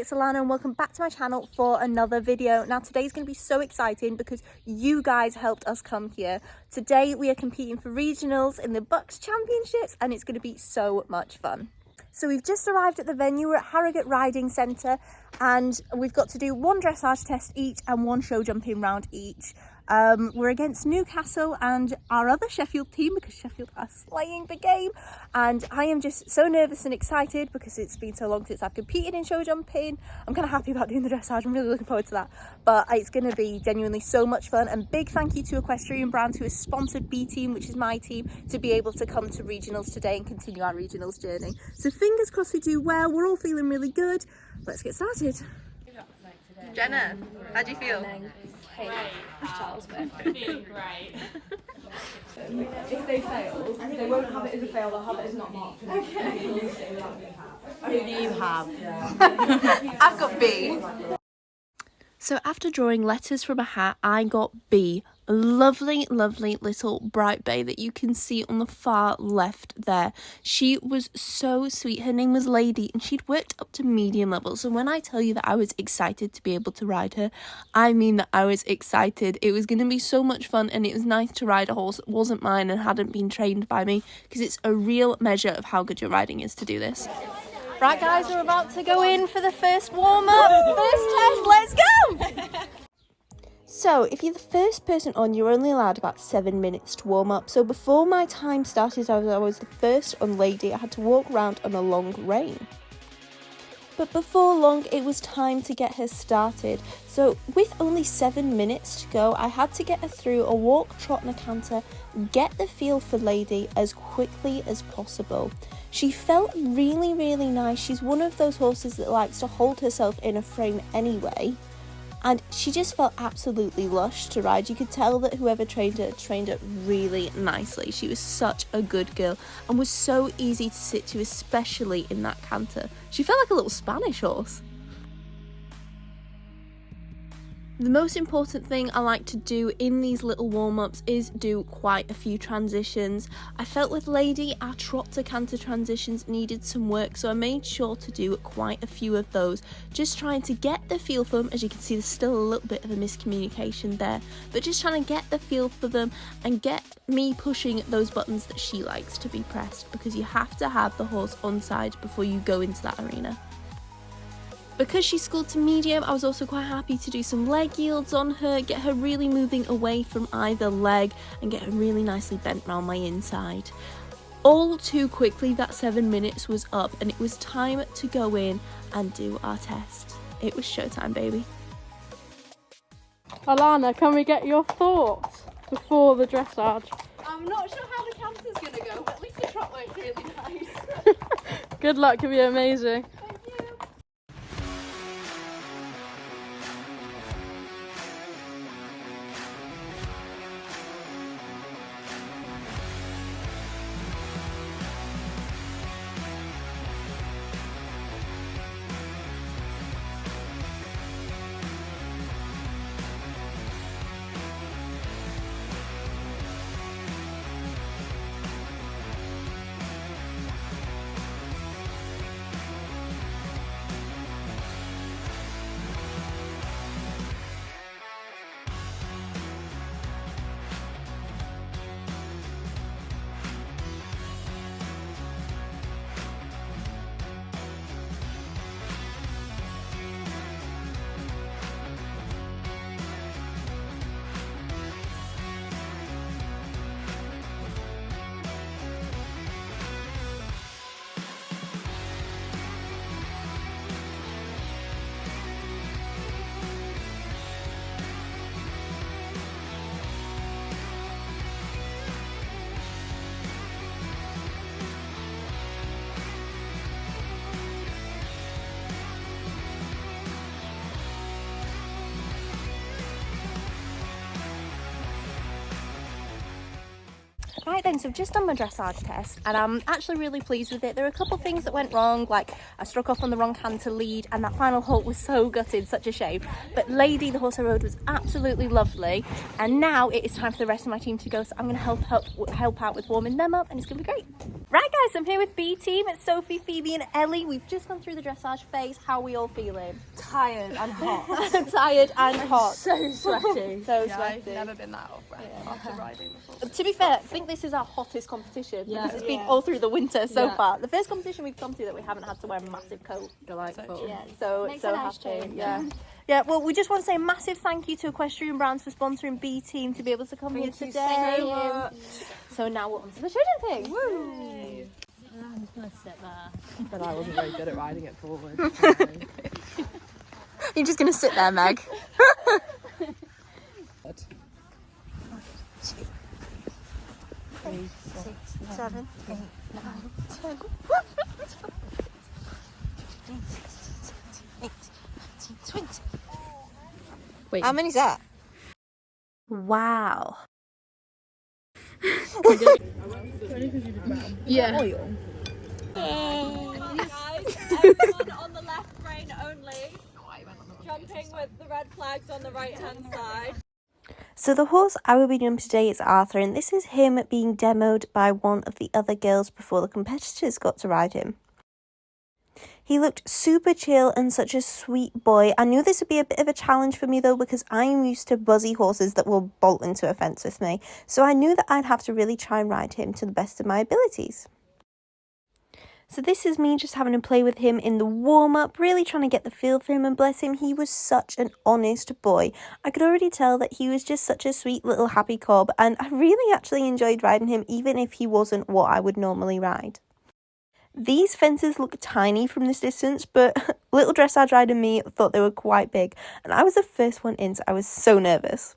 it's Alana and welcome back to my channel for another video. Now today's going to be so exciting because you guys helped us come here. Today we are competing for regionals in the BUCS championships and it's going to be so much fun. So we've just arrived at the venue. We're at Harrogate Riding Centre and we've got to do one dressage test each and one show jumping round each. We're against Newcastle and our other Sheffield team because Sheffield are slaying the game, and I am just so nervous and excited because it's been so long since I've competed in show jumping. I'm kind of happy about doing the dressage. I'm really looking forward to that, but it's going to be genuinely so much fun. And big thank you to Equestrian Brands, who has sponsored B Team, which is my team, to be able to come to regionals today and continue our regionals journey. So fingers crossed we do well. We're all feeling really good. Let's get started. Jenna, how do you feel? Feeling great. If they fail, they won't have it as a fail, they'll have it as not marked. Okay. Who do you have? I've got B. So after drawing letters from a hat, I got B. A lovely, lovely little bright bay that you can see on the far left there. She was so sweet. Her name was Lady and she'd worked up to medium level. So when I tell you that I was excited to be able to ride her, I mean that I was excited. It was going to be so much fun and it was nice to ride a horse that wasn't mine and hadn't been trained by me, because it's a real measure of how good your riding is to do this. Right guys, we're about to go in for the first warm-up. First test, let's go! So, if you're the first person on, you're only allowed about 7 minutes to warm up. So before my time started, I was the first on Lady. I had to walk around on a long rein. But before long, it was time to get her started. So with only 7 minutes to go, I had to get her through a walk, trot and a canter, get the feel for Lady as quickly as possible. She felt really, really nice. She's one of those horses that likes to hold herself in a frame anyway. And she just felt absolutely lush to ride. You could tell that whoever trained her really nicely. She was such a good girl and was so easy to sit to, especially in that canter. She felt like a little Spanish horse. The most important thing I like to do in these little warm-ups is do quite a few transitions. I felt with Lady, our trot to canter transitions needed some work, so I made sure to do quite a few of those, just trying to get the feel for them. As you can see, there's still a little bit of a miscommunication there, but just trying to get the feel for them and get me pushing those buttons that she likes to be pressed, because you have to have the horse on side before you go into that arena. Because she schooled to medium, I was also quite happy to do some leg yields on her, get her really moving away from either leg and get her really nicely bent round my inside. All too quickly, that 7 minutes was up and it was time to go in and do our test. It was showtime, baby. Alana, can we get your thoughts before the dressage? I'm not sure how the canter's going to go, but at least the trot worked really nice. Good luck, it'll be amazing. Right then, so I've just done my dressage test and I'm actually really pleased with it. There are a couple of things that went wrong, like I struck off on the wrong canter lead and that final halt was so gutted, such a shame. But Lady, the horse I rode, was absolutely lovely, and now it is time for the rest of my team to go, so I'm going to help out with warming them up and it's going to be great. Right guys, I'm here with B team. It's Sophie, Phoebe and Ellie. We've just gone through the dressage phase. How are we all feeling? Tired and hot. Tired and hot. So sweaty. So Yeah, I've sweaty. never been that out of breath after riding before. To be fair, I think this is our hottest competition. Yeah. Because it's been all through the winter so Yeah. far. The first competition we've come to that we haven't had to wear a massive coat. Delightful. Yeah, so Makes so a nice happy. change. Yeah. Yeah, well, we just want to say a massive thank you to Equestrian Brands for sponsoring B Team to be able to come here today. So now we're on to the showjumping. Woo! I'm just gonna sit there. But I wasn't very good at riding it forward. You're just going to sit there, Meg. 7, 8, 9, 10. 20. Wait. How many's that? Wow. Yeah. Guys, everyone on the left rein only. Jumping with the red flags on the right hand side. So the horse I will be jumping today is Arthur, and this is him being demoed by one of the other girls before the competitors got to ride him. He looked super chill and such a sweet boy. I knew this would be a bit of a challenge for me though, because I'm used to buzzy horses that will bolt into a fence with me. So I knew that I'd have to really try and ride him to the best of my abilities. So this is me just having a play with him in the warm-up, really trying to get the feel for him, and bless him, he was such an honest boy. I could already tell that he was just such a sweet little happy cob, and I really actually enjoyed riding him even if he wasn't what I would normally ride. These fences look tiny from this distance, but little dressage rider me thought they were quite big, and I was the first one in, so I was so nervous.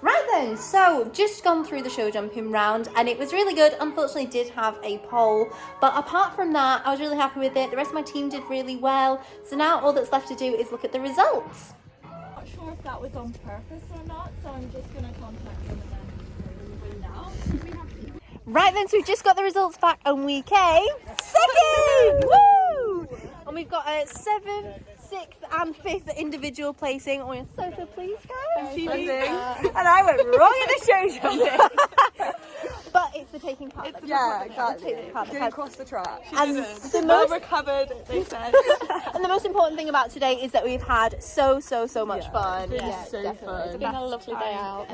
Right then, so we've just gone through the show jumping round and it was really good. Unfortunately did have a pole, but apart from that I was really happy with it. The rest of my team did really well, so now all that's left to do is look at the results. Not sure if that was on purpose or not, so I'm just gonna contact them and then now. Right then, so we've just got the results back and we came second! Woo! And we've got a 7th, 6th and 5th individual placing. Oh, you're so pleased, guys. And I went wrong in the show jumping. But it's the taking part. Yeah, exactly. Didn't Didn't cross the track. And the most recovered, they said. and the most important thing about today is that we've had so much fun. It's so fun. It's been a lovely day out.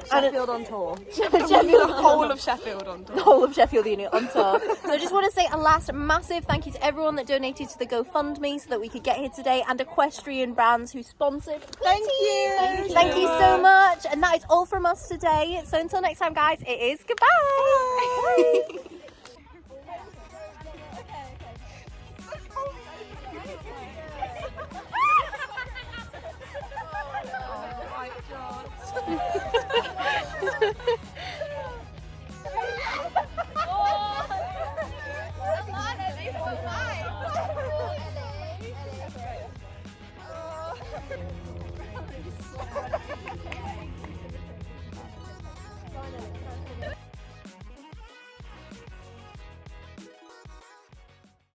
Sheffield on tour. Sheffield Whole of Sheffield on tour. the whole of Sheffield Uni on tour. So I just want to say a last massive thank you to everyone that donated to the GoFundMe so that we could get here today, and Equestrian Brands who sponsored. Thank you. Thank you so much. And that is all from us today. So until next time, guys, it is goodbye. Bye. Oh my god.